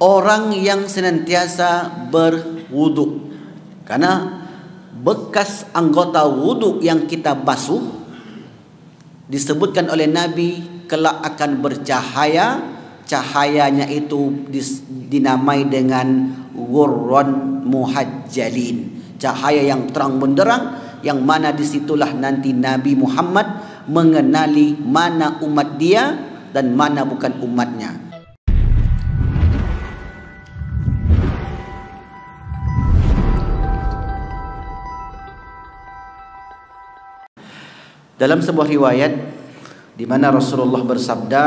orang yang senantiasa berwuduk. Karena bekas anggota wuduk yang kita basuh disebutkan oleh Nabi kelak akan bercahaya. Cahayanya itu dinamai dengan ghurran muhajjalin, cahaya yang terang benderang, yang mana disitulah nanti Nabi Muhammad mengenali mana umat dia dan mana bukan umatnya. Dalam sebuah riwayat di mana Rasulullah bersabda,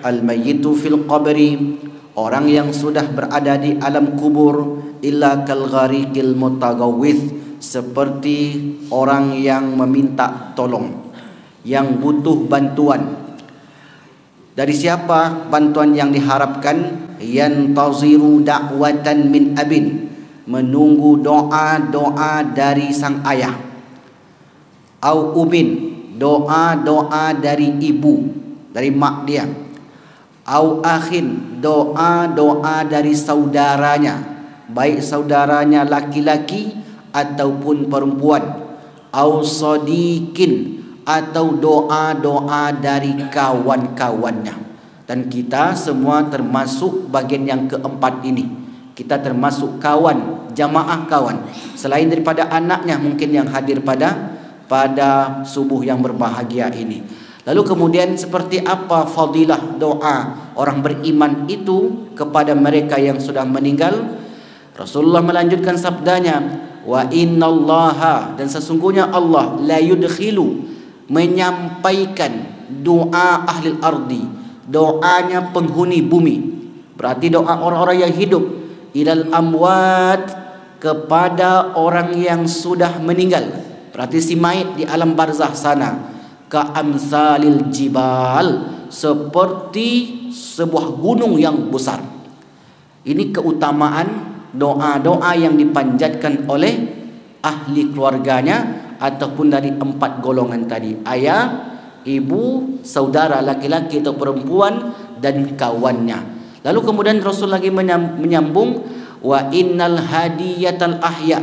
al-mayyitu fil qabri, orang yang sudah berada di alam kubur, illa kal ghariqil mutagawwith, seperti orang yang meminta tolong, yang butuh bantuan. Dari siapa bantuan yang diharapkan? Yantaziru da'watan min abin, menunggu doa-doa dari sang ayah. Au ubin, doa-doa dari ibu, dari mak dia. Au akhin, doa-doa dari saudaranya, baik saudaranya laki-laki ataupun perempuan. Au sadiqin, atau doa-doa dari kawan-kawannya. Dan kita semua termasuk bagian yang keempat ini. Kita termasuk kawan, jamaah kawan. Selain daripada anaknya mungkin yang hadir pada subuh yang berbahagia ini. Lalu kemudian seperti apa fadilah doa orang beriman itu kepada mereka yang sudah meninggal? Rasulullah melanjutkan sabdanya, wa innallaha, dan sesungguhnya Allah, la yudkhilu, menyampaikan doa ahli ardi, doanya penghuni bumi, berarti doa orang-orang yang hidup, ilal amwat, kepada orang yang sudah meninggal, berarti si mayit di alam barzah sana, ka amsalil jibal, seperti sebuah gunung yang besar. Ini keutamaan doa-doa yang dipanjatkan oleh ahli keluarganya ataupun dari empat golongan tadi: ayah, ibu, saudara laki-laki atau perempuan, dan kawannya. Lalu kemudian Rasul lagi menyambung, wa innal hadiyatal ahya,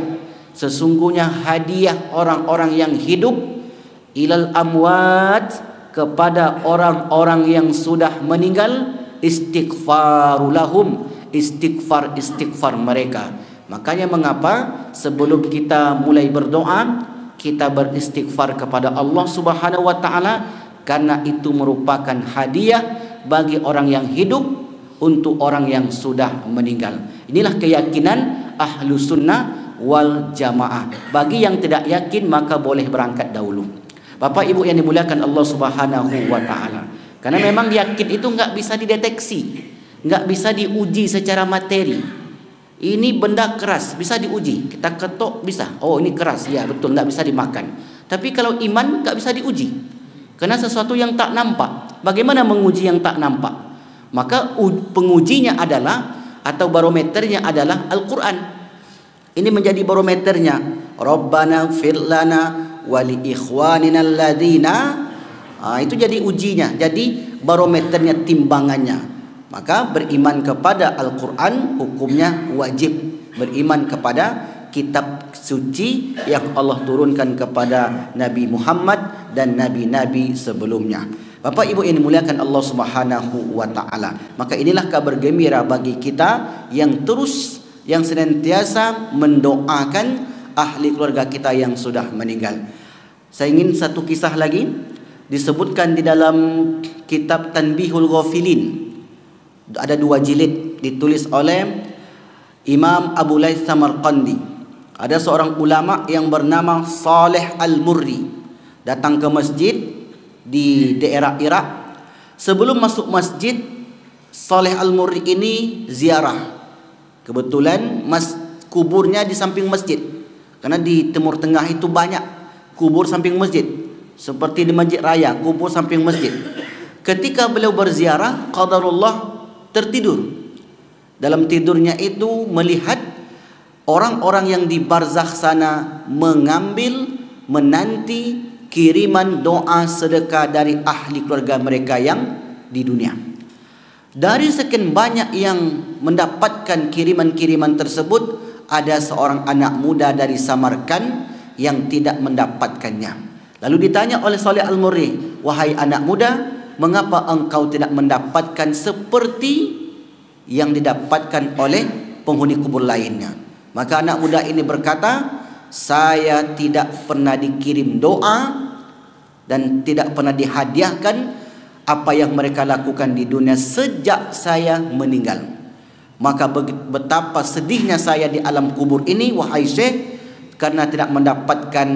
sesungguhnya hadiah orang-orang yang hidup, ilal amwat, kepada orang-orang yang sudah meninggal, istighfaru lahum, istighfar mereka. Makanya mengapa sebelum kita mulai berdoa kita beristighfar kepada Allah Subhanahu wa taala, karena itu merupakan hadiah bagi orang yang hidup untuk orang yang sudah meninggal. Inilah keyakinan ahlu sunnah wal jamaah. Bagi yang tidak yakin maka boleh berangkat dahulu. Bapak Ibu yang dimuliakan Allah Subhanahu wa taala. Karena memang yakin itu enggak bisa dideteksi, enggak bisa diuji secara materi. Ini benda keras, bisa diuji. Kita ketok bisa. Oh ini keras, ya betul, enggak bisa dimakan. Tapi kalau iman enggak bisa diuji. Karena sesuatu yang tak nampak. Bagaimana menguji yang tak nampak? Maka pengujinya adalah, atau barometernya adalah Al-Quran. Ini menjadi barometernya. Rabbana ighfir lana wali ikhwanina alladzina, itu jadi ujinya, jadi barometernya, timbangannya. Maka beriman kepada Al-Quran hukumnya wajib. Beriman kepada kitab suci yang Allah turunkan kepada Nabi Muhammad dan nabi-nabi sebelumnya. Bapak Ibu yang dimuliakan Allah Subhanahu wa taala, maka inilah kabar gembira bagi kita yang senantiasa mendoakan ahli keluarga kita yang sudah meninggal. Saya ingin satu kisah lagi disebutkan di dalam kitab Tanbihul Ghafilin. Ada 2 jilid, ditulis oleh Imam Abu Laits Samarqandi. Ada seorang ulama yang bernama Saleh Al-Murri datang ke masjid di daerah Irak. Sebelum masuk masjid, Saleh Al-Murri ini ziarah. Kebetulan kuburnya di samping masjid. Karena di Timur Tengah itu banyak kubur samping masjid. Seperti di Masjid Raya, kubur samping masjid. Ketika beliau berziarah, qadarullah tertidur. Dalam tidurnya itu melihat orang-orang yang di barzakh sana menanti kiriman doa sedekah dari ahli keluarga mereka yang di dunia. Dari sekian banyak yang mendapatkan kiriman-kiriman tersebut, ada seorang anak muda dari Samarkand yang tidak mendapatkannya. Lalu ditanya oleh Saleh Al-Murri, wahai anak muda, mengapa engkau tidak mendapatkan seperti yang didapatkan oleh penghuni kubur lainnya? Maka anak muda ini berkata, saya tidak pernah dikirim doa dan tidak pernah dihadiahkan apa yang mereka lakukan di dunia sejak saya meninggal. Maka betapa sedihnya saya di alam kubur ini, wahai Syekh, karena tidak mendapatkan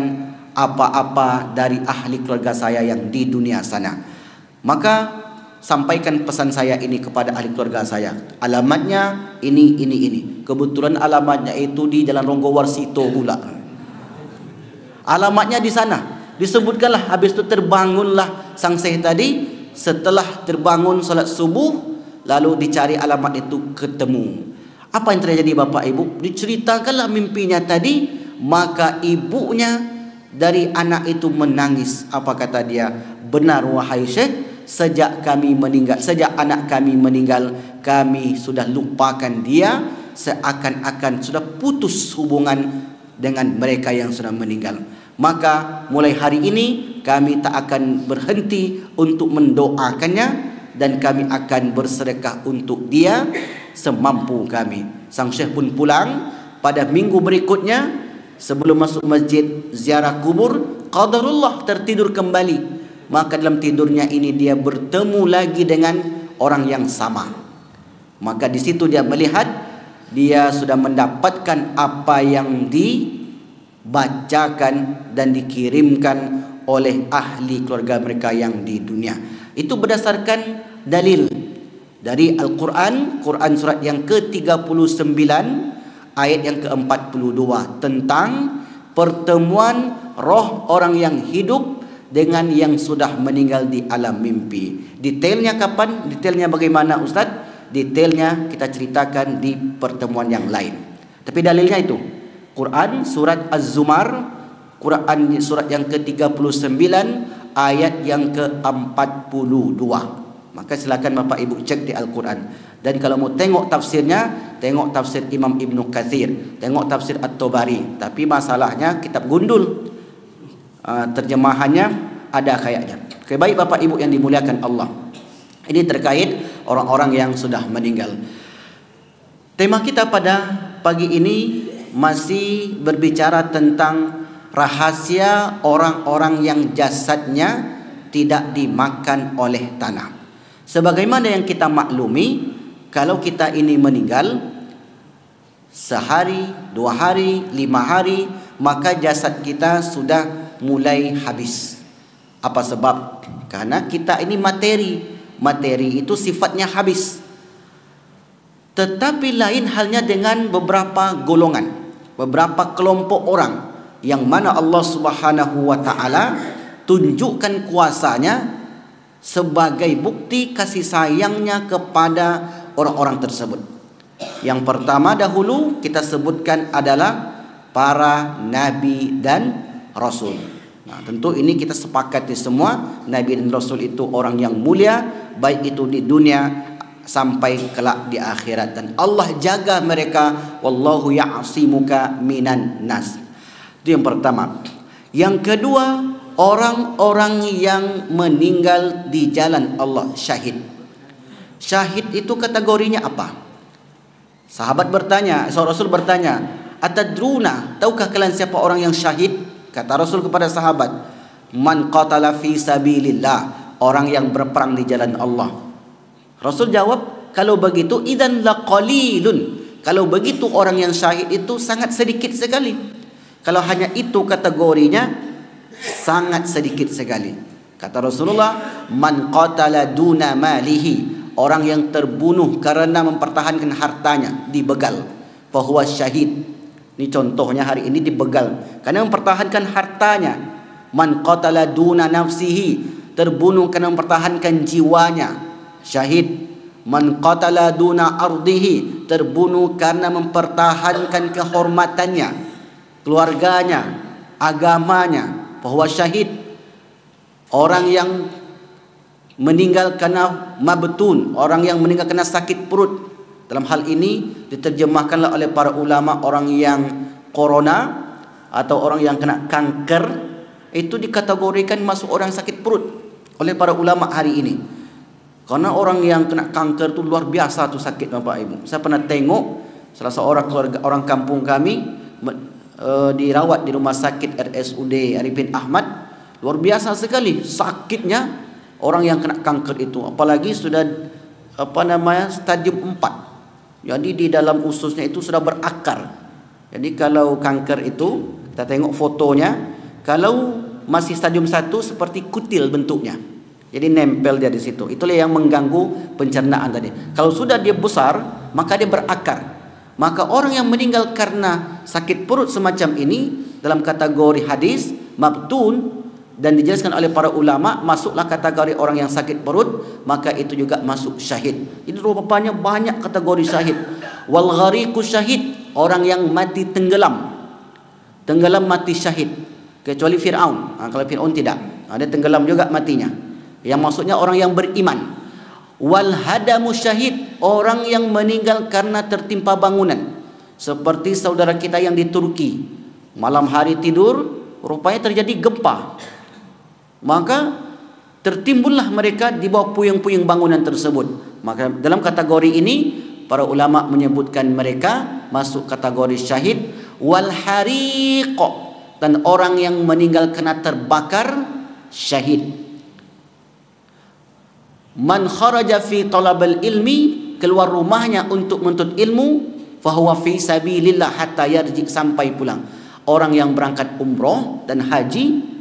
apa-apa dari ahli keluarga saya yang di dunia sana. Maka sampaikan pesan saya ini kepada ahli keluarga saya. Alamatnya ini. Kebetulan alamatnya itu di Jalan Ronggo Warsito pula. Alamatnya di sana. Disebutkanlah, habis itu terbangunlah sang Syekh tadi. Setelah terbangun salat subuh, lalu dicari alamat itu ketemu. Apa yang terjadi Bapak Ibu? Diceritakanlah mimpinya tadi, maka ibunya dari anak itu menangis. Apa kata dia? Benar wahai Syekh, sejak anak kami meninggal, kami sudah lupakan dia, seakan-akan sudah putus hubungan dengan mereka yang sudah meninggal. Maka mulai hari ini kami tak akan berhenti untuk mendoakannya, dan kami akan bersedekah untuk dia semampu kami. Sang Syekh pun pulang. Pada minggu berikutnya, sebelum masuk masjid ziarah kubur, qadarullah tertidur kembali. Maka dalam tidurnya ini dia bertemu lagi dengan orang yang sama. Maka di situ dia melihat dia sudah mendapatkan apa yang dibacakan dan dikirimkan oleh ahli keluarga mereka yang di dunia. Itu berdasarkan dalil dari Al-Quran, Quran surat yang ke-39 ayat yang ke-42 tentang pertemuan roh orang yang hidup dengan yang sudah meninggal di alam mimpi. Detailnya kapan? Detailnya bagaimana Ustaz? Detailnya kita ceritakan di pertemuan yang lain. Tapi dalilnya itu Quran surat Az-Zumar, Quran surat yang ke-39 ayat yang ke-42. Maka silakan Bapak Ibu cek di Al-Quran. Dan kalau mau tengok tafsirnya, tengok tafsir Imam Ibnu Katsir, tengok tafsir At-Tabari. Tapi masalahnya kitab gundul, terjemahannya ada kayaknya. Oke, baik Bapak Ibu yang dimuliakan Allah, ini terkait orang-orang yang sudah meninggal. Tema kita pada pagi ini masih berbicara tentang rahasia orang-orang yang jasadnya tidak dimakan oleh tanah. Sebagaimana yang kita maklumi, kalau kita ini meninggal sehari, 2 hari, 5 hari, maka jasad kita sudah mulai habis. Apa sebab? Karena kita ini materi. Materi itu sifatnya habis. Tetapi lain halnya dengan beberapa golongan, beberapa kelompok orang yang mana Allah Subhanahu wa taala tunjukkan kuasanya sebagai bukti kasih sayangnya kepada orang-orang tersebut. Yang pertama dahulu kita sebutkan adalah para nabi dan rasul. Nah, tentu ini kita sepakati semua, nabi dan rasul itu orang yang mulia, baik itu di dunia sampai kelak di akhirat, dan Allah jaga mereka. Wallahu ya'simuka minan nas. Itu yang pertama. Yang kedua, orang-orang yang meninggal di jalan Allah, syahid. Syahid itu kategorinya apa? Sahabat bertanya, Rasul bertanya, atadruna, tahukah kalian siapa orang yang syahid? Kata Rasul kepada sahabat, man qatala fi sabilillah, orang yang berperang di jalan Allah. Rasul jawab, kalau begitu idzan laqalilun, kalau begitu orang yang syahid itu sangat sedikit sekali. Kalau hanya itu kategorinya, sangat sedikit sekali. Kata Rasulullah, man qatala duna malihi, orang yang terbunuh karena mempertahankan hartanya, dibegal, fahuwa syahid. Ini contohnya hari ini dibegal karena mempertahankan hartanya. Man qatala duna nafsihi, terbunuh karena mempertahankan jiwanya, syahid. Man qatala duna ardihi, terbunuh karena mempertahankan kehormatannya, keluarganya, agamanya, bahwa syahid. Orang yang meninggal karena mabtun, orang yang meninggal karena sakit perut. Dalam hal ini diterjemahkanlah oleh para ulama orang yang corona atau orang yang kena kanker itu dikategorikan masuk orang sakit perut oleh para ulama hari ini. Karena orang yang kena kanker itu luar biasa tuh sakit Bapak Ibu. Saya pernah tengok salah seorang keluarga orang kampung kami dirawat di rumah sakit RSUD Arifin Ahmad. Luar biasa sekali sakitnya orang yang kena kanker itu, apalagi sudah stadium 4. Jadi di dalam ususnya itu sudah berakar. Jadi kalau kanker itu kita tengok fotonya, kalau masih stadium 1 seperti kutil bentuknya. Jadi nempel dia di situ. Itulah yang mengganggu pencernaan tadi. Kalau sudah dia besar, maka dia berakar. Maka orang yang meninggal karena sakit perut semacam ini dalam kategori hadis mabtun, dan dijelaskan oleh para ulama masuklah kategori orang yang sakit perut, maka itu juga masuk syahid. Ini rupanya banyak kategori syahid. Wal ghariqu syahid, orang yang mati tenggelam. Tenggelam mati syahid. Kecuali Fir'aun. Kalau Fir'aun tidak, ada tenggelam juga matinya. Yang maksudnya orang yang beriman. Wal hadamu syahid, orang yang meninggal karena tertimpa bangunan. Seperti saudara kita yang di Turki, malam hari tidur, rupanya terjadi gempa. Maka tertimbullah mereka di bawah puing-puing bangunan tersebut. Maka dalam kategori ini para ulama menyebutkan mereka masuk kategori syahid. Wal hariq, dan orang yang meninggal karena terbakar, syahid. Man kharaja fi talabal ilmi, keluar rumahnya untuk menuntut ilmu, fahuwa fi sabilillah hatta yarji, sampai pulang. Orang yang berangkat umroh dan haji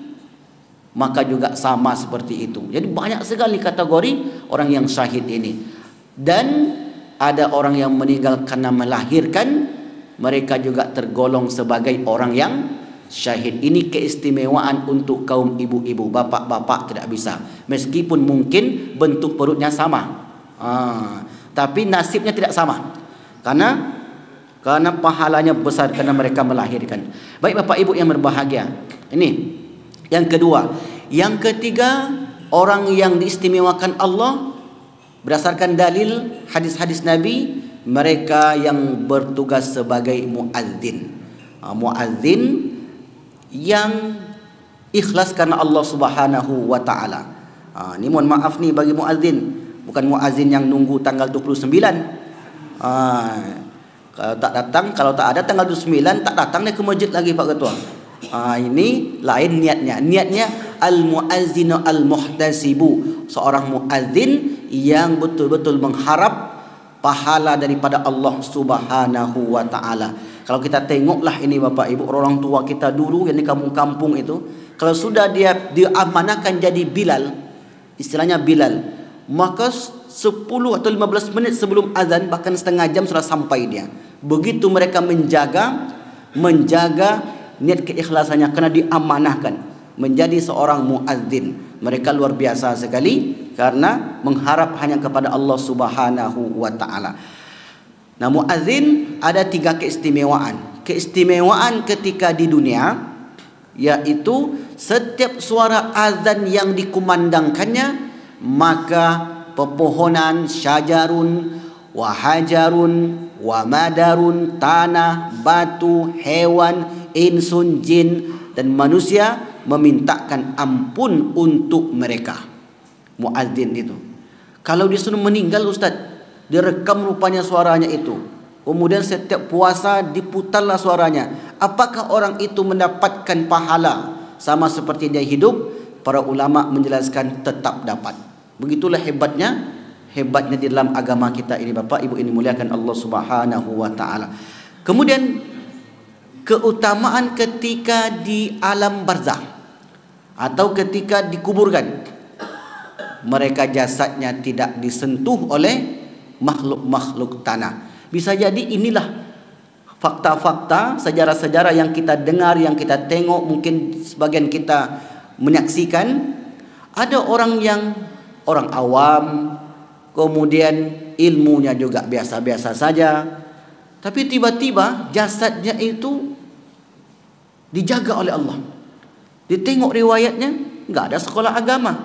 maka juga sama seperti itu. Jadi banyak sekali kategori orang yang syahid ini. Dan ada orang yang meninggal karena melahirkan, mereka juga tergolong sebagai orang yang syahid. Ini keistimewaan untuk kaum ibu-ibu. Bapak-bapak tidak bisa, meskipun mungkin bentuk perutnya sama, tapi nasibnya tidak sama. Karena pahalanya besar karena mereka melahirkan. Baik Bapak Ibu yang berbahagia, ini yang kedua. Yang ketiga, orang yang diistimewakan Allah berdasarkan dalil hadis-hadis Nabi, mereka yang bertugas sebagai muazzin. Muazzin yang ikhlas karena Allah Subhanahu wa taala. Ini mohon maaf nih bagi muazzin, bukan muazzin yang nunggu tanggal 29. Kalau tak datang, kalau tak ada tanggal 29 tak datang dia ke masjid lagi Pak Ketua. Ini lain niatnya. Niatnya al-muazzinu al-muhtasibu, seorang muazzin yang betul-betul mengharap pahala daripada Allah Subhanahu wa taala. Kalau kita tengoklah ini Bapak Ibu, orang tua kita dulu yang di kampung-kampung itu, kalau sudah dia diamanahkan jadi Bilal, istilahnya Bilal, maka 10 atau 15 menit sebelum azan, bahkan setengah jam sudah sampai dia. Begitu mereka menjaga niat keikhlasannya karena diamanahkan menjadi seorang muazzin. Mereka luar biasa sekali karena mengharap hanya kepada Allah Subhanahu wa taala. Nah, muazzin ada 3 keistimewaan. Keistimewaan ketika di dunia, yaitu setiap suara azan yang dikumandangkannya, maka pepohonan, syajarun, wahajarun, wamadarun, tanah, batu, hewan, insun, jin, dan manusia memintakan ampun untuk mereka. Muazzin itu, kalau disuruh meninggal Ustaz, direkam rupanya suaranya itu, kemudian setiap puasa diputarlah suaranya, apakah orang itu mendapatkan pahala sama seperti dia hidup? Para ulama menjelaskan tetap dapat. Begitulah hebatnya di dalam agama kita ini Bapak Ibu ini muliakan Allah Subhanahu wa taala. Kemudian keutamaan ketika di alam barzakh atau ketika dikuburkan, mereka jasadnya tidak disentuh oleh makhluk-makhluk tanah. Bisa jadi inilah fakta-fakta, sejarah-sejarah yang kita dengar, yang kita tengok, mungkin sebagian kita menyaksikan. Ada orang awam, kemudian ilmunya juga biasa-biasa saja, tapi tiba-tiba jasadnya itu dijaga oleh Allah. Ditengok riwayatnya, enggak ada sekolah agama,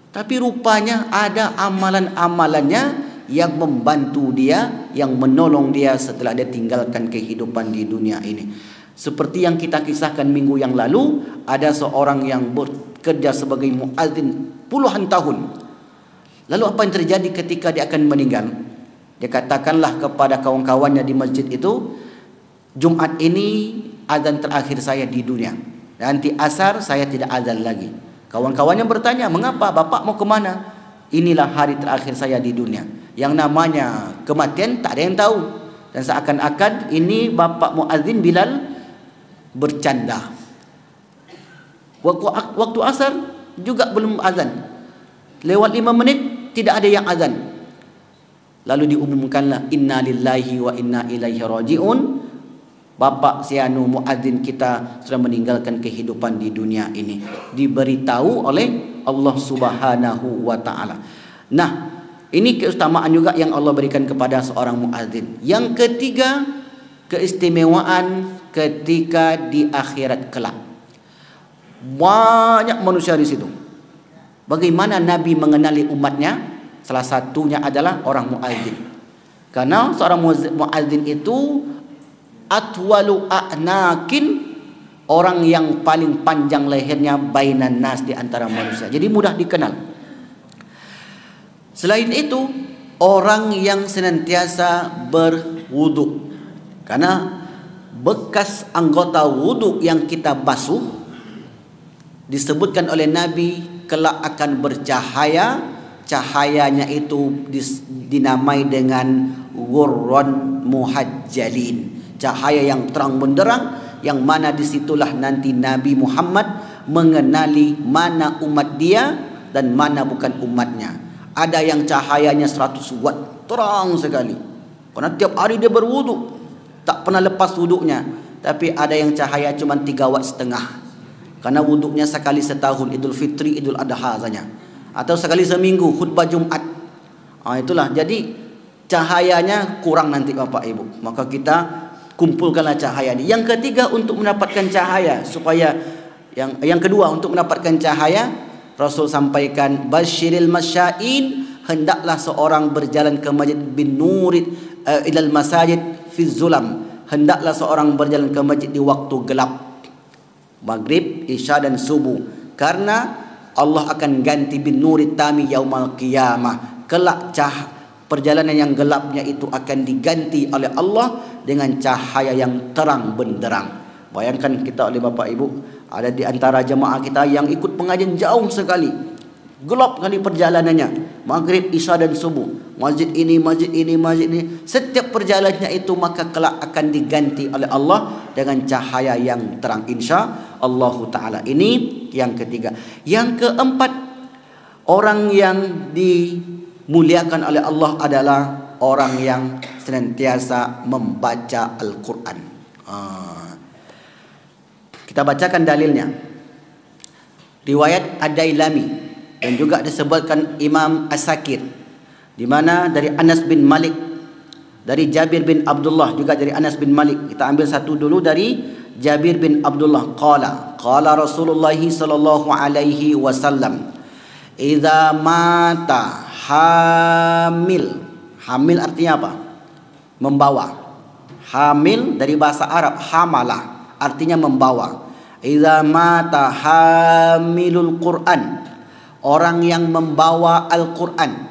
Tapi rupanya ada amalan-amalannya yang membantu dia, yang menolong dia setelah dia tinggalkan kehidupan di dunia ini. Seperti yang kita kisahkan minggu yang lalu, ada seorang yang bekerja sebagai muadzin puluhan tahun. Lalu apa yang terjadi ketika dia akan meninggal? Dia katakanlah kepada kawan-kawannya di masjid itu, Jumat ini azan terakhir saya di dunia. Nanti asar saya tidak azan lagi. Kawan-kawannya bertanya, mengapa bapak mau kemana? Inilah hari terakhir saya di dunia. Yang namanya kematian tak ada yang tahu. Dan seakan-akan ini bapak muadzin Bilal bercanda. Waktu asar juga belum azan. Lewat 5 menit tidak ada yang azan. Lalu diumumkanlah, inna lillahi wa inna ilaihi raji'un. Bapak Sianu muadzin kita sudah meninggalkan kehidupan di dunia ini. Diberitahu oleh Allah Subhanahu wa taala. Nah, ini keutamaan juga yang Allah berikan kepada seorang muadzin. Yang ketiga, keistimewaan ketika di akhirat kelak. Banyak manusia di situ. Bagaimana Nabi mengenali umatnya? Salah satunya adalah orang muadzin. Karena seorang muadzin itu atwalu a'nakin, orang yang paling panjang lehernya bainan nas, di antara manusia. Jadi mudah dikenal. Selain itu, orang yang senantiasa berwudu. Karena bekas anggota wudu yang kita basuh disebutkan oleh Nabi kelak akan bercahaya. Cahayanya itu dinamai dengan ghurran muhajjalin, cahaya yang terang benderang, yang mana disitulah nanti Nabi Muhammad mengenali mana umat dia dan mana bukan umatnya. Ada yang cahayanya 100 watt, terang sekali, karena tiap hari dia berwudu, tak pernah lepas wudunya. Tapi ada yang cahaya cuma 3 watt setengah, karena wuduknya sekali setahun, Idul Fitri, Idul Adha saja, atau sekali seminggu khutbah Jumat. Itulah, jadi cahayanya kurang nanti Bapak Ibu. Maka kita kumpulkanlah cahaya ini. Yang ketiga, untuk mendapatkan cahaya, supaya yang kedua untuk mendapatkan cahaya, Rasul sampaikan, basyiril masyain, hendaklah seorang berjalan ke masjid bin nurid ilal masajid fi zulam, hendaklah seorang berjalan ke masjid di waktu gelap, maghrib, isya dan subuh, karena Allah akan ganti bin nurid tami yaumal qiyamah. Kelak perjalanan yang gelapnya itu akan diganti oleh Allah dengan cahaya yang terang benderang. Bayangkan kita oleh Bapak Ibu, ada di antara jemaah kita yang ikut pengajian jauh sekali, gelap kali perjalanannya, maghrib, isya dan subuh, masjid ini, masjid ini, masjid ini. Setiap perjalanannya itu maka kelak akan diganti oleh Allah dengan cahaya yang terang, insya Allah Ta'ala. Ini yang ketiga. Yang keempat, orang yang dimuliakan oleh Allah adalah orang yang senantiasa membaca Al-Quran. Kita bacakan dalilnya. Riwayat Ad-Dailami dan juga disebutkan Imam As-Sakir, di mana dari Anas bin Malik, dari Jabir bin Abdullah, juga dari Anas bin Malik. Kita ambil satu dulu dari Jabir bin Abdullah. Qala Rasulullah sallallahu alaihi wasallam, idza mata hamil. Hamil artinya apa? Membawa. Hamil dari bahasa Arab hamalah, artinya membawa. Idza mata hamilul Quran, orang yang membawa Al-Quran.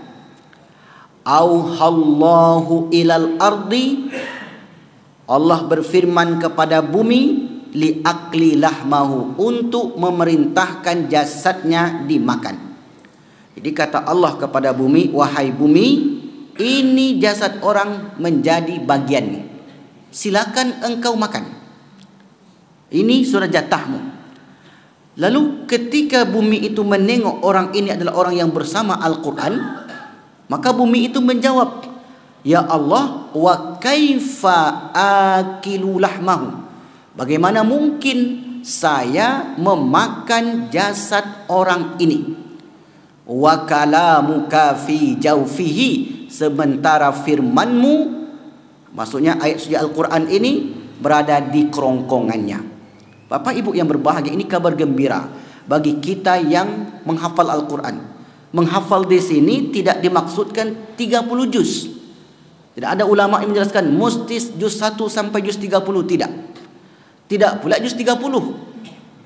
Auhallahu ilal ardi, Allah berfirman kepada bumi, liakli lahmahu, untuk memerintahkan jasadnya dimakan. Jadi kata Allah kepada bumi, wahai bumi, ini jasad orang menjadi bagianmu, silakan engkau makan. Ini sudah jatahmu. Lalu ketika bumi itu menengok orang ini adalah orang yang bersama Al-Quran, maka bumi itu menjawab, ya Allah, wa kaifa akilu lahmahu, bagaimana mungkin saya memakan jasad orang ini? Wa kalamuka fi jawfihi, sementara firmanmu, maksudnya ayat suci Al-Quran ini berada di kerongkongannya. Bapak Ibu yang berbahagia, ini kabar gembira bagi kita yang menghafal Al-Quran. Menghafal di sini tidak dimaksudkan 30 juz. Tidak ada ulama yang menjelaskan mesti juz 1 sampai juz 30, tidak. Tidak pula juz 30.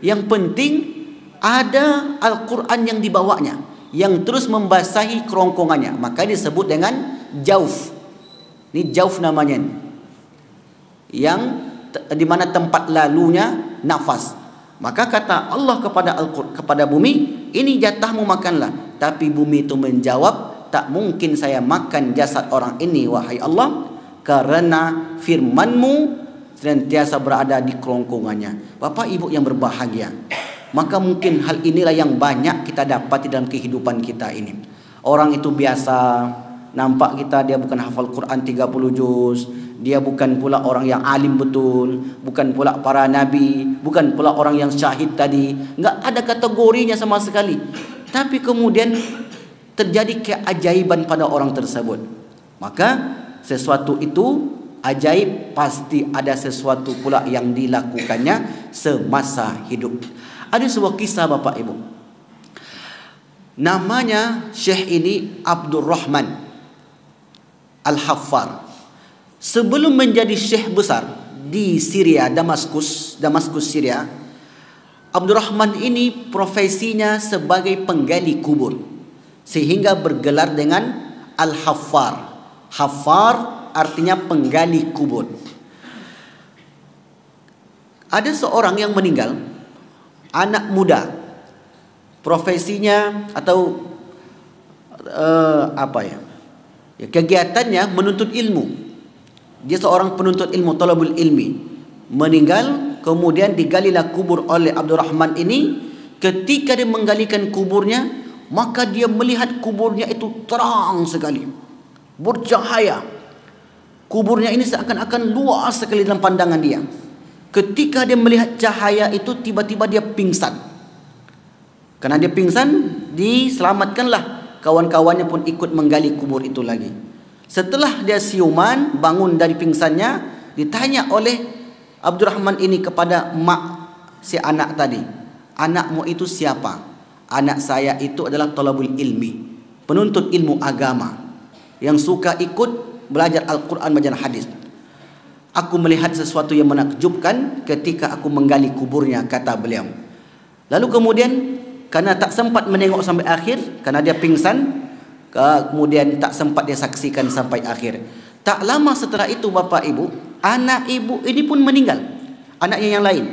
Yang penting ada Al-Quran yang dibawanya, yang terus membasahi kerongkongannya, maka disebut dengan jauf. Ini jauf namanya, yang di mana tempat lalunya nafas. Maka kata Allah kepada bumi, ini jatahmu makanlah. Tapi bumi itu menjawab, tak mungkin saya makan jasad orang ini wahai Allah, karena firman-Mu senantiasa berada di kerongkongannya. Bapak ibu yang berbahagia, maka mungkin hal inilah yang banyak kita dapat dalam kehidupan kita ini. Orang itu biasa, nampak kita dia bukan hafal Quran 30 juz, dia bukan pula orang yang alim betul, bukan pula para nabi, bukan pula orang yang syahid tadi, enggak ada kategorinya sama sekali. Tapi kemudian terjadi keajaiban pada orang tersebut. Maka sesuatu itu ajaib, pasti ada sesuatu pula yang dilakukannya semasa hidup. Ada sebuah kisah Bapak Ibu. Namanya Syekh ini Abdul Rahman Al-Haffar. Sebelum menjadi syekh besar di Syria, Damaskus Syria, Abdul Rahman ini profesinya sebagai penggali kubur, sehingga bergelar dengan Al-Haffar. Haffar artinya penggali kubur. Ada seorang yang meninggal, anak muda, profesinya atau kegiatannya menuntut ilmu. Dia seorang penuntut ilmu, talabul ilmi. Meninggal, kemudian digalilah kubur oleh Abdul Rahman ini. Ketika dia menggalikan kuburnya, maka dia melihat kuburnya itu terang sekali, bercahaya. Kuburnya ini seakan-akan luas sekali dalam pandangan dia. Ketika dia melihat cahaya itu, tiba-tiba dia pingsan. Karena dia pingsan, diselamatkanlah. Kawan-kawannya pun ikut menggali kubur itu lagi. Setelah dia siuman, bangun dari pingsannya, ditanya oleh Abdul Rahman ini kepada mak si anak tadi, anakmu itu siapa? Anak saya itu adalah talabul ilmi, penuntut ilmu agama, yang suka ikut belajar Al-Quran, belajar hadis. Aku melihat sesuatu yang menakjubkan ketika aku menggali kuburnya, kata beliau. Lalu kemudian, karena tak sempat menengok sampai akhir, karena dia pingsan, kemudian tak sempat dia saksikan sampai akhir. Tak lama setelah itu Bapak Ibu, anak ibu ini pun meninggal, anaknya yang lain.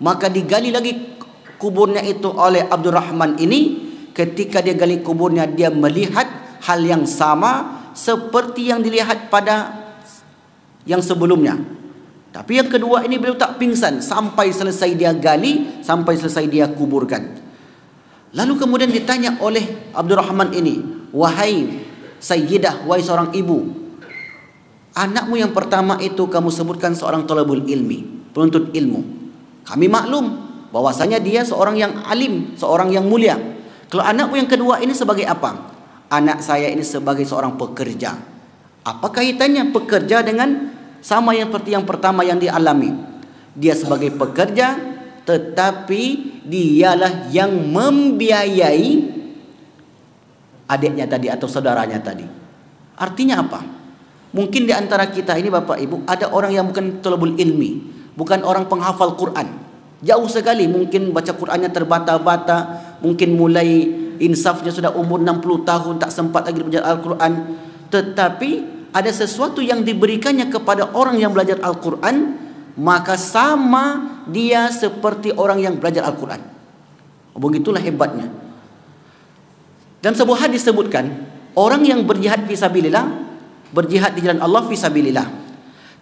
Maka digali lagi kuburnya itu oleh Abdul Rahman ini. Ketika dia gali kuburnya, dia melihat hal yang sama seperti yang dilihat pada yang sebelumnya. Tapi yang kedua ini beliau tak pingsan sampai selesai dia gali, sampai selesai dia kuburkan. Lalu kemudian ditanya oleh Abdul Rahman ini, wahai Sayyidah, wahai seorang ibu, anakmu yang pertama itu kamu sebutkan seorang talabul ilmi, penuntut ilmu. Kami maklum bahwasanya dia seorang yang alim, seorang yang mulia. Kalau anakmu yang kedua ini sebagai apa? Anak saya ini sebagai seorang pekerja. Apa kaitannya pekerja dengan sama yang seperti yang pertama yang dialami? Dia sebagai pekerja, tetapi dialah yang membiayai adiknya tadi atau saudaranya tadi. Artinya apa? Mungkin di antara kita ini Bapak Ibu ada orang yang bukan talabul ilmi, bukan orang penghafal Quran. Jauh sekali, mungkin baca Qurannya terbata-bata, mungkin mulai insafnya sudah umur 60 tahun tak sempat lagi belajar Al-Quran. Tetapi ada sesuatu yang diberikannya kepada orang yang belajar Al-Quran, maka sama dia seperti orang yang belajar Al-Quran. Begitulah hebatnya. Dan sebuah hadis disebutkan, orang yang berjihad fisabilillah, berjihad di jalan Allah fisabilillah.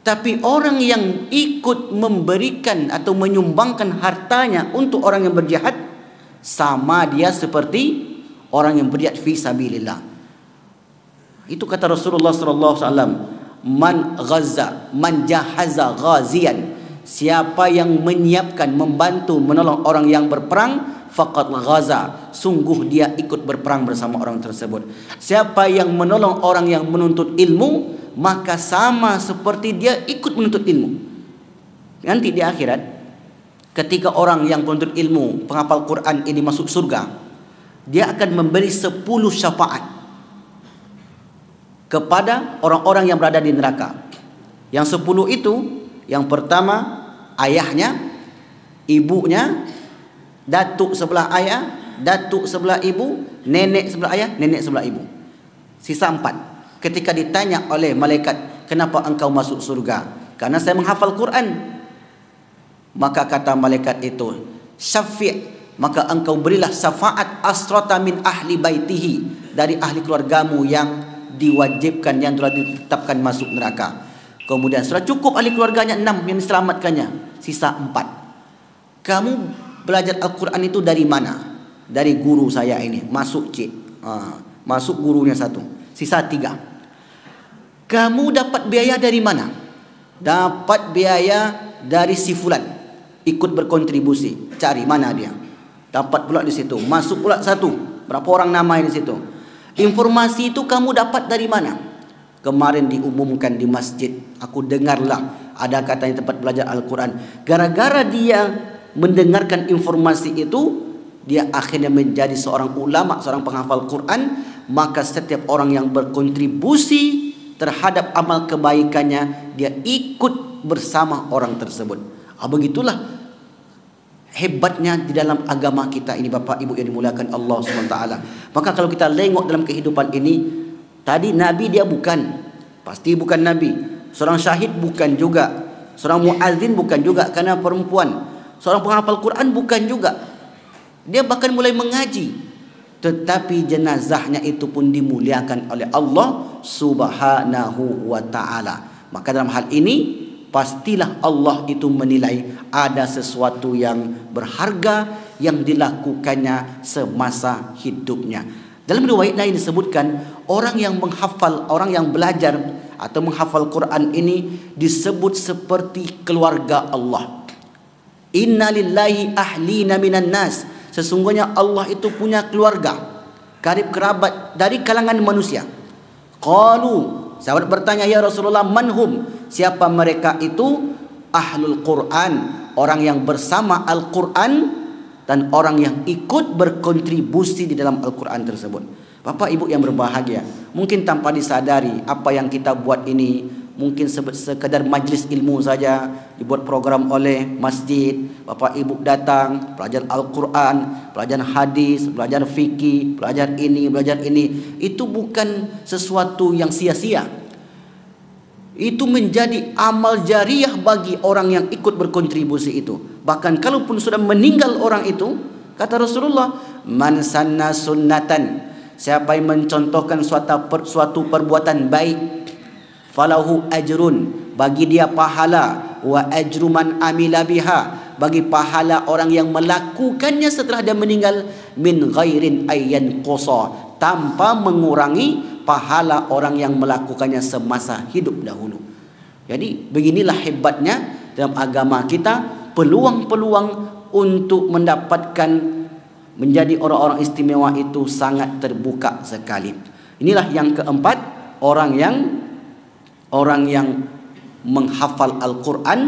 Tapi orang yang ikut memberikan atau menyumbangkan hartanya untuk orang yang berjihad, sama dia seperti orang yang berjihad fisabilillah. Itu kata Rasulullah sallallahu alaihi wasallam, man jahaza ghazian, siapa yang menyiapkan, membantu, menolong orang yang berperang, faqad ghaza, sungguh dia ikut berperang bersama orang tersebut. Siapa yang menolong orang yang menuntut ilmu, maka sama seperti dia ikut menuntut ilmu. Nanti di akhirat, ketika orang yang penuntut ilmu, penghafal Quran ini masuk surga, dia akan memberi 10 syafaat kepada orang-orang yang berada di neraka. Yang 10 itu, yang pertama ayahnya, ibunya, datuk sebelah ayah, datuk sebelah ibu, nenek sebelah ayah, nenek sebelah ibu. Sisa 4. Ketika ditanya oleh malaikat, kenapa engkau masuk surga? Karena saya menghafal Quran. Maka kata malaikat itu, syafi', maka engkau berilah syafaat asrata min ahli baitihi, dari ahli keluargamu yang diwajibkan, yang telah ditetapkan masuk neraka. Kemudian sudah cukup ahli keluarganya 6 yang diselamatkannya, sisa 4. Kamu belajar Al-Quran itu dari mana? Dari guru saya ini. Masuk cik, masuk gurunya 1, sisa 3. Kamu dapat biaya dari mana? Dapat biaya dari si fulan, ikut berkontribusi. Cari mana dia, dapat pula di situ. Masuk pula 1, berapa orang namanya di situ. Informasi itu kamu dapat dari mana? Kemarin diumumkan di masjid, aku dengarlah ada katanya tempat belajar Al-Quran. Gara-gara dia mendengarkan informasi itu, dia akhirnya menjadi seorang ulama, seorang penghafal Quran. Maka setiap orang yang berkontribusi terhadap amal kebaikannya, dia ikut bersama orang tersebut. Begitulah hebatnya di dalam agama kita ini, Bapak Ibu yang dimuliakan Allah SWT. Maka kalau kita tengok dalam kehidupan ini, tadi Nabi dia bukan, pasti bukan Nabi. Seorang syahid bukan juga. Seorang muazzin bukan juga, karena perempuan. Seorang penghafal Quran bukan juga. Dia bahkan mulai mengaji. Tetapi jenazahnya itu pun dimuliakan oleh Allah Subhanahu wa ta'ala. Maka dalam hal ini, pastilah Allah itu menilai ada sesuatu yang berharga yang dilakukannya semasa hidupnya. Dalam riwayat lain disebutkan, orang yang menghafal, orang yang belajar atau menghafal Quran ini disebut seperti keluarga Allah. Inna lillahi ahlina minan nas. Sesungguhnya Allah itu punya keluarga, karib kerabat dari kalangan manusia. Qalu, sahabat bertanya, ya Rasulullah, manhum, siapa mereka itu? Ahlul Quran, orang yang bersama Al-Quran dan orang yang ikut berkontribusi di dalam Al-Quran tersebut. Bapak Ibu yang berbahagia, mungkin tanpa disadari apa yang kita buat ini mungkin sekadar majlis ilmu saja, dibuat program oleh masjid. Bapak Ibu datang, belajar Al-Quran, belajar hadis, belajar fikih, belajar ini, belajar ini. Itu bukan sesuatu yang sia-sia. Itu menjadi amal jariah bagi orang yang ikut berkontribusi itu. Bahkan kalaupun sudah meninggal orang itu, kata Rasulullah, man sanna sunnatan, siapa yang mencontohkan suatu perbuatan baik, falahu ajrun, bagi dia pahala, wa ajru man amila biha, bagi pahala orang yang melakukannya setelah dia meninggal, min ghairin ayyan qusa, tanpa mengurangi pahala orang yang melakukannya semasa hidup dahulu. Jadi beginilah hebatnya dalam agama kita, peluang-peluang untuk mendapatkan menjadi orang-orang istimewa itu sangat terbuka sekali. Inilah yang keempat, orang yang menghafal Al-Quran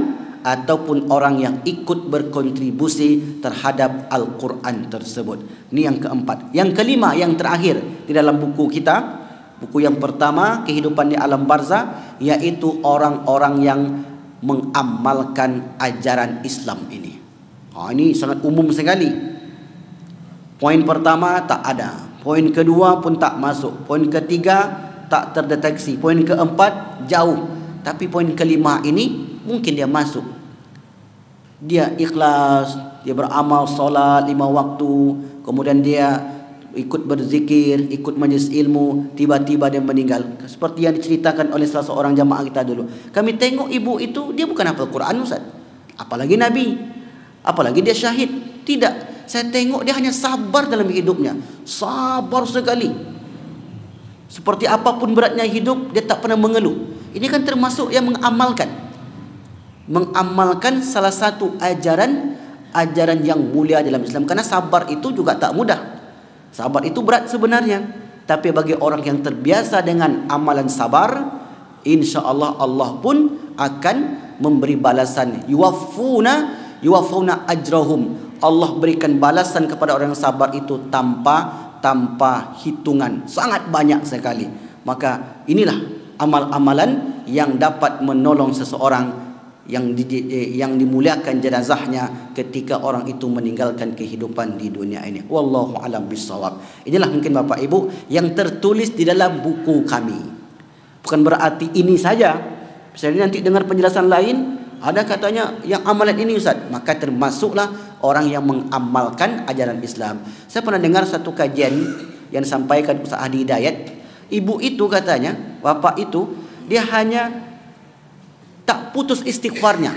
ataupun orang yang ikut berkontribusi terhadap Al-Quran tersebut. Ini yang keempat. Yang kelima, yang terakhir di dalam buku kita, buku yang pertama, Kehidupan di Alam Barzah, yaitu orang-orang yang mengamalkan ajaran Islam ini. Ini sangat umum sekali. Poin pertama tak ada, poin kedua pun tak masuk, poin ketiga tak terdeteksi, poin keempat jauh, tapi poin kelima ini mungkin dia masuk. Dia ikhlas, dia beramal solat 5 waktu, kemudian dia ikut berzikir, ikut majlis ilmu, tiba-tiba dia meninggal. Seperti yang diceritakan oleh salah seorang jamaah kita dulu. Kami tengok ibu itu, dia bukan hafal Quran, Ustaz, apalagi Nabi, apalagi dia syahid. Tidak, saya tengok dia hanya sabar dalam hidupnya, sabar sekali. Seperti apapun beratnya hidup, dia tak pernah mengeluh. Ini kan termasuk yang mengamalkan salah satu ajaran yang mulia dalam Islam. Karena sabar itu juga tak mudah. Sabar itu berat sebenarnya, tapi bagi orang yang terbiasa dengan amalan sabar, insya Allah Allah pun akan memberi balasan. Yuwaffuna ajrahum, Allah berikan balasan kepada orang yang sabar itu tanpa hitungan, sangat banyak sekali. Maka inilah amal-amalan yang dapat menolong seseorang yang dimuliakan jenazahnya ketika orang itu meninggalkan kehidupan di dunia ini. Wallahu alam bissawab. Inilah mungkin Bapak Ibu yang tertulis di dalam buku kami. Bukan berarti ini saja. Misalnya nanti dengar penjelasan lain, ada katanya yang amalan ini Ustaz, maka termasuklah orang yang mengamalkan ajaran Islam. Saya pernah dengar satu kajian yang disampaikan Ustaz Hadi Hidayat. Ibu itu katanya, bapak itu, dia hanya tak putus istighfarnya.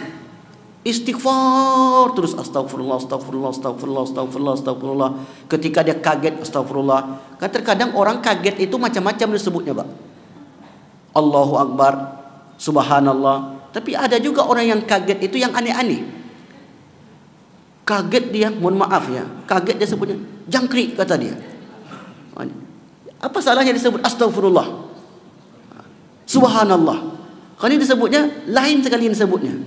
Istighfar terus, astagfirullah, astagfirullah, astagfirullah, astagfirullah, astagfirullah. Ketika dia kaget, astagfirullah. Kan terkadang orang kaget itu macam-macam disebutnya, Pak. Allahu Akbar, subhanallah. Tapi ada juga orang yang kaget itu yang aneh-aneh. Kaget dia, mohon maaf ya, kaget dia sebutnya jangkrik, kata dia. Apa salahnya disebut astagfirullah, subhanallah? Kalau ini disebutnya lain sekali disebutnya.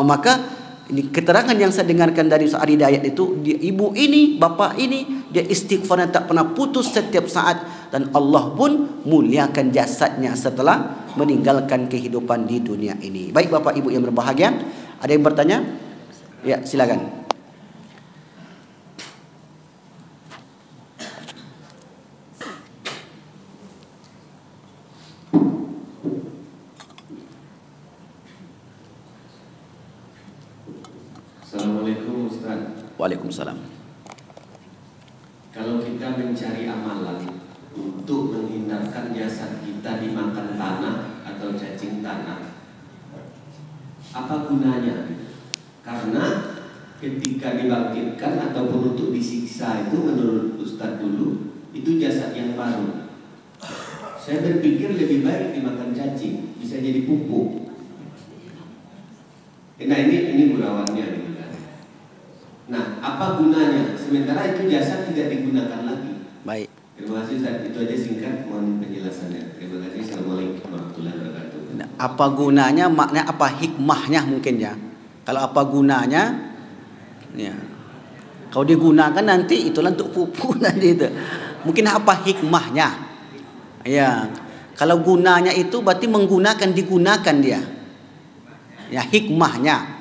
Maka ini keterangan yang saya dengarkan dari Ustaz Hidayat itu, dia, ibu ini, bapak ini, dia istighfarnya tak pernah putus setiap saat, dan Allah pun muliakan jasadnya setelah meninggalkan kehidupan di dunia ini. Baik Bapak Ibu yang berbahagia, ada yang bertanya? Ya, silakan. Assalamualaikum Ustaz. Waalaikumsalam. Kalau kita mencari amalan untuk menghindarkan jasad kita dimakan tanah atau cacing tanah, apa gunanya? Karena ketika dibangkitkan ataupun untuk disiksa itu menurut Ustaz dulu, itu jasad yang baru. Saya berpikir lebih baik dimakan cacing, bisa jadi pupuk. Nah ini gurawannya gitu kan. Nah, apa gunanya? Sementara itu jasad tidak digunakan lagi. Baik. Terima kasih Ustaz. Itu aja singkat, mohon penjelasannya. Terima kasih. Assalamualaikum warahmatullahi wabarakatuh. Nah, apa gunanya, maknanya apa hikmahnya mungkin ya. Kalau apa gunanya, ya. Kalau digunakan nanti itulah untuk pupuk nanti itu. Mungkin apa hikmahnya? Ya. Kalau gunanya itu berarti menggunakan, digunakan dia. Ya, hikmahnya.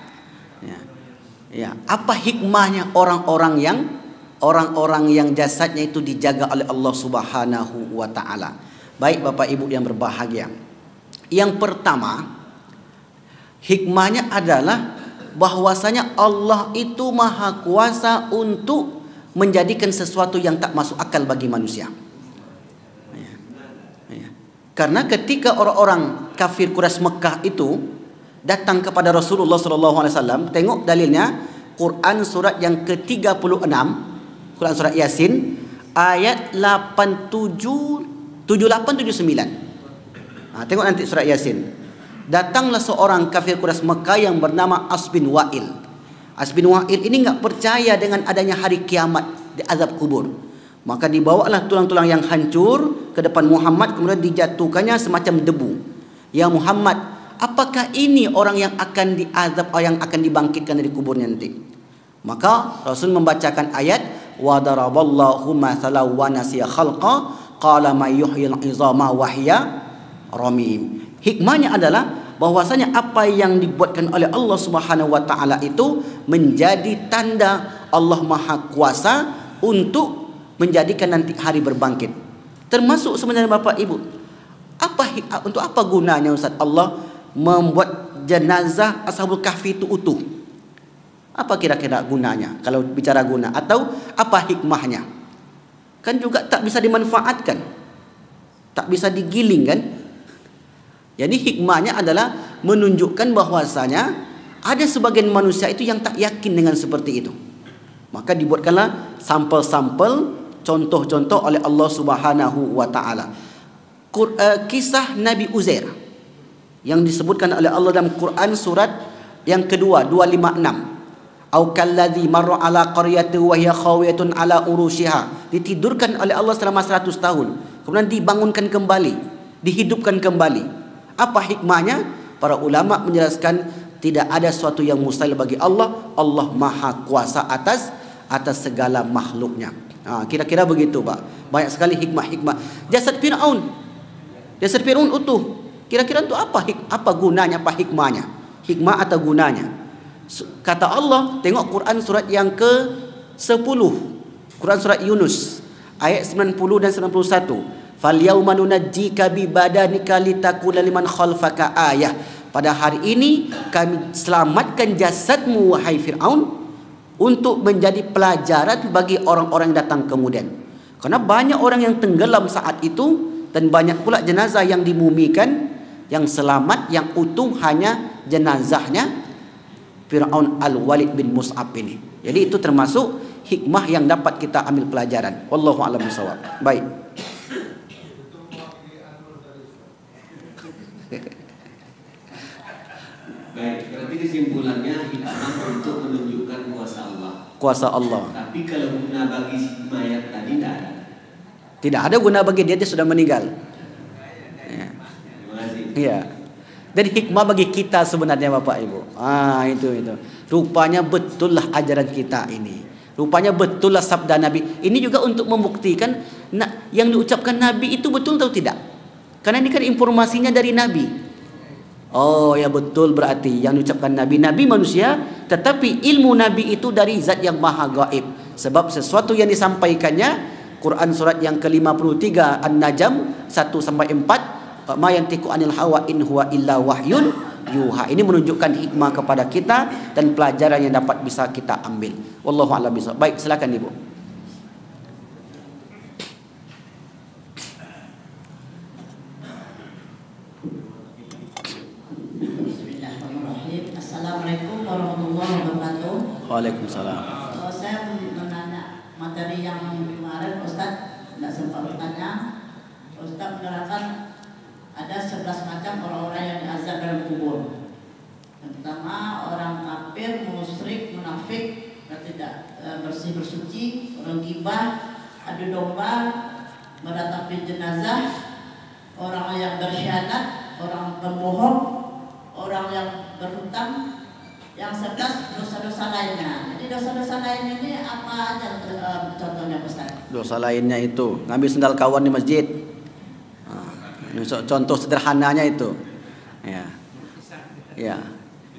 Ya, apa hikmahnya orang-orang yang jasadnya itu dijaga oleh Allah Subhanahu wa taala? Baik Bapak Ibu yang berbahagia. Yang pertama, hikmahnya adalah bahwasanya Allah itu maha kuasa untuk menjadikan sesuatu yang tak masuk akal bagi manusia. Ya. Karena ketika orang-orang kafir Quraisy Mekah itu datang kepada Rasulullah SAW, tengok dalilnya Quran surat yang ke-36, Quran surat Yasin ayat 78 79. Tengok nanti surat Yasin. Datanglah seorang kafir Quraisy Mekah yang bernama As bin Wa'il. As bin Wa'il ini enggak percaya dengan adanya hari kiamat, di azab kubur. Maka dibawalah tulang-tulang yang hancur ke depan Muhammad, kemudian dijatuhkannya semacam debu. Ya Muhammad, apakah ini orang yang akan diazab atau yang akan dibangkitkan dari kuburnya nanti? Maka Rasul membacakan ayat wa daraballahu mathalan wa nasiya khalqa qala may yuhyil 'izama wa hiya ramim. Hikmahnya adalah bahwasanya apa yang dibuatkan oleh Allah Subhanahu wa taala itu menjadi tanda Allah Maha Kuasa untuk menjadikan nanti hari berbangkit. Termasuk sebenarnya Bapak Ibu, untuk apa gunanya Ustaz Allah membuat jenazah Ashabul Kahfi itu utuh? Apa kira-kira gunanya? Kalau bicara guna, atau apa hikmahnya? Kan juga tak bisa dimanfaatkan, tak bisa digiling kan? Jadi hikmahnya adalah menunjukkan bahwasanya ada sebagian manusia itu yang tak yakin dengan seperti itu. Maka dibuatkanlah sampel-sampel, contoh-contoh oleh Allah Subhanahu wa taala. Kisah Nabi Uzair yang disebutkan oleh Allah dalam Quran surat yang kedua 256. Au kalladzi marra ala qaryatin wa hiya khawiyatun ala urushiha. Ditidurkan oleh Allah selama 100 tahun. Kemudian dibangunkan kembali, dihidupkan kembali. Apa hikmahnya? Para ulama menjelaskan Tidak ada sesuatu yang mustahil bagi Allah. Allah Maha Kuasa atas segala makhluknya. Kira-kira begitu, Pak. Banyak sekali hikmah-hikmah. Jasad Fir'aun utuh. Kira-kira itu apa gunanya, apa hikmahnya? Hikmah atau gunanya? Kata Allah, tengok Quran surat yang ke-10. Quran surat Yunus ayat 90 dan 91. Falyauma nunajjika bi badanika litakuna liman khalfaka ayah. Pada hari ini kami selamatkan jasadmu wahai Fir'aun untuk menjadi pelajaran bagi orang-orang yang datang kemudian. Karena banyak orang yang tenggelam saat itu dan banyak pula jenazah yang dimumikan, yang selamat, yang utuh hanya jenazahnya Fir'aun Al-Walid bin Mus'ab ini. Jadi itu termasuk hikmah yang dapat kita ambil pelajaran. Wallahu a'lam bishawab. Baik. Baik, berarti kesimpulannya hikmah untuk menunjukkan kuasa Allah. Kuasa Allah. Tapi kalau guna bagi mayat tadi tidak ada. Tidak ada guna bagi dia sudah meninggal. Ya. Terima kasih. Iya. Dan hikmah bagi kita sebenarnya Bapak Ibu. Itu. Rupanya betul lah ajaran kita ini. Rupanya betul lah sabda Nabi. Ini juga untuk membuktikan yang diucapkan Nabi itu betul atau tidak. Karena ini kan informasinya dari Nabi. Oh ya betul, berarti yang diucapkan Nabi manusia, tetapi ilmu Nabi itu dari zat yang maha gaib. Sebab sesuatu yang disampaikannya, Quran surat yang ke-53 An-Najm 1-4, ma yantiqu anil hawa in huwa illa wahyun yuha. Ini menunjukkan hikmah kepada kita dan pelajaran yang dapat bisa kita ambil. Wallahu a'lam bishawab. Baik, silakan Ibu. Assalamualaikum warahmatullahi wabarakatuh. Waalaikumsalam. Saya menanya materi yang kemarin Ustaz tidak sempat bertanya. Ustaz menerangkan ada 11 macam orang-orang yang diazab dalam kubur. Yang pertama orang kafir, musyrik, munafik, dan tidak bersih bersuci, orang gibah, adu domba, meratapi jenazah, orang yang berkhianat, orang berbohong, orang yang berhutang, yang 11 dosa-dosa lainnya. Jadi dosa-dosa lainnya ini apa aja contohnya Ustaz? Dosa lainnya itu ngambil sendal kawan di masjid. Ini contoh sederhananya itu. Ya.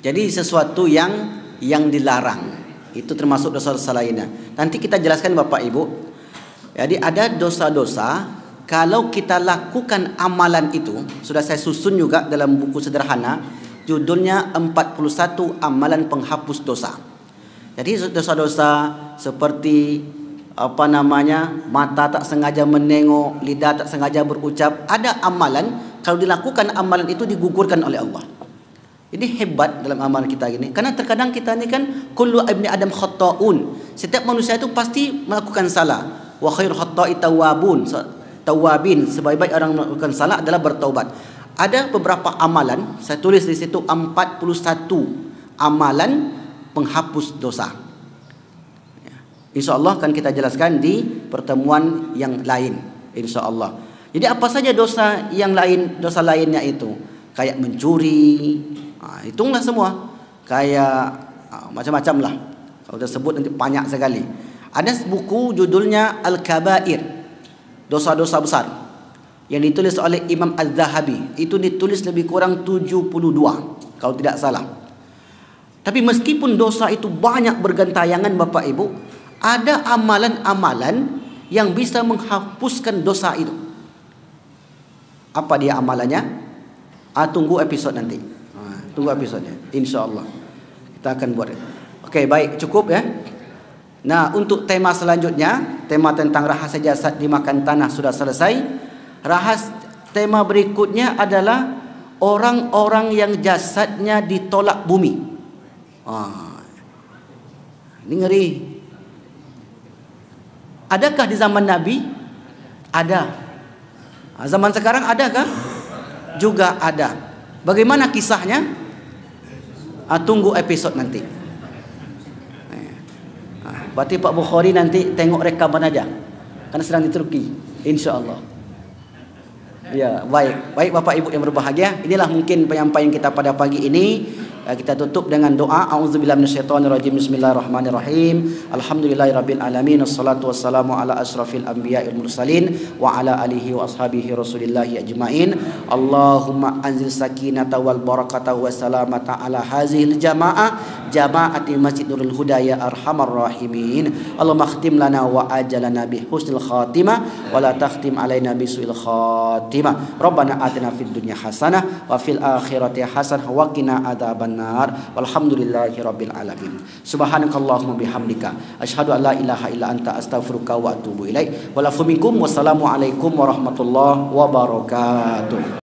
Jadi sesuatu yang dilarang itu termasuk dosa-dosa lainnya. Nanti kita jelaskan Bapak Ibu. Jadi ada dosa-dosa kalau kita lakukan amalan itu, sudah saya susun juga dalam buku sederhana. Judulnya 41 amalan penghapus dosa. Jadi dosa-dosa seperti mata tak sengaja menengok, lidah tak sengaja berucap, ada amalan kalau dilakukan amalan itu digugurkan oleh Allah. Ini hebat dalam amalan kita ini. Karena terkadang kita ini kan kullu ibni adam khata'un. Setiap manusia itu pasti melakukan salah. Wa khairul khata'i tawabin. Sebaik-baik orang melakukan salah adalah bertaubat. Ada beberapa amalan, saya tulis di situ 41 amalan penghapus dosa. InsyaAllah akan kita jelaskan di pertemuan yang lain, InsyaAllah. Jadi apa saja dosa yang lain, dosa lainnya itu, kayak mencuri, hitunglah semua, kayak macam-macam lah. Kalau kita sebut nanti banyak sekali. Ada buku judulnya Al-Kabair, dosa-dosa besar, yang ditulis oleh Imam Az-Zahabi. Itu ditulis lebih kurang 72 kalau tidak salah. Tapi meskipun dosa itu banyak bergentayangan Bapak Ibu, ada amalan-amalan yang bisa menghapuskan dosa itu. Apa dia amalannya? Tunggu episode nanti. Tunggu episodenya, InsyaAllah kita akan buat. Oke, baik, cukup ya. Nah, untuk tema selanjutnya, tema tentang rahasia jasad dimakan tanah sudah selesai. Tema berikutnya adalah orang-orang yang jasadnya ditolak bumi. Ini ngeri. Adakah di zaman Nabi? Ada. Zaman sekarang adakah? Juga ada. Bagaimana kisahnya? Tunggu episode nanti. Berarti Pak Bukhari nanti tengok rekaman aja, karena sedang di Turki, InsyaAllah. Ya, baik Bapak Ibu yang berbahagia, inilah mungkin penyampaian kita pada pagi ini. Kita tutup dengan doa. A'udzubillahi minasyaitonirrajim. Bismillahirrahmanirrahim. Alhamdulillahirabbil alamin. Wassalatu wassalamu ala asyrafil anbiya'i wal mursalin wa ala alihi wa ashabihi rasulillahi ajmain. Allahumma anzil sakinata wal barakata wa salamata ala hazihil jama'ati Masjid Nurul Huda ya arhamar rahimin. Allahumma khtim lana wa ajalana bi husnil khatimah wa la takhtim alaina bi su'il khatimah. Rabbana atina fid dunya hasanah wa fil akhirati hasanah wa qina adzabannar. Walhamdulillahi rabbil alamin. Subhanakallahumma bihamdika asyhadu an la ilaha illa anta astaghfiruka wa atubu ilaik. Wa lafu minkum. Wassalamu alaikum warahmatullahi wabarakatuh.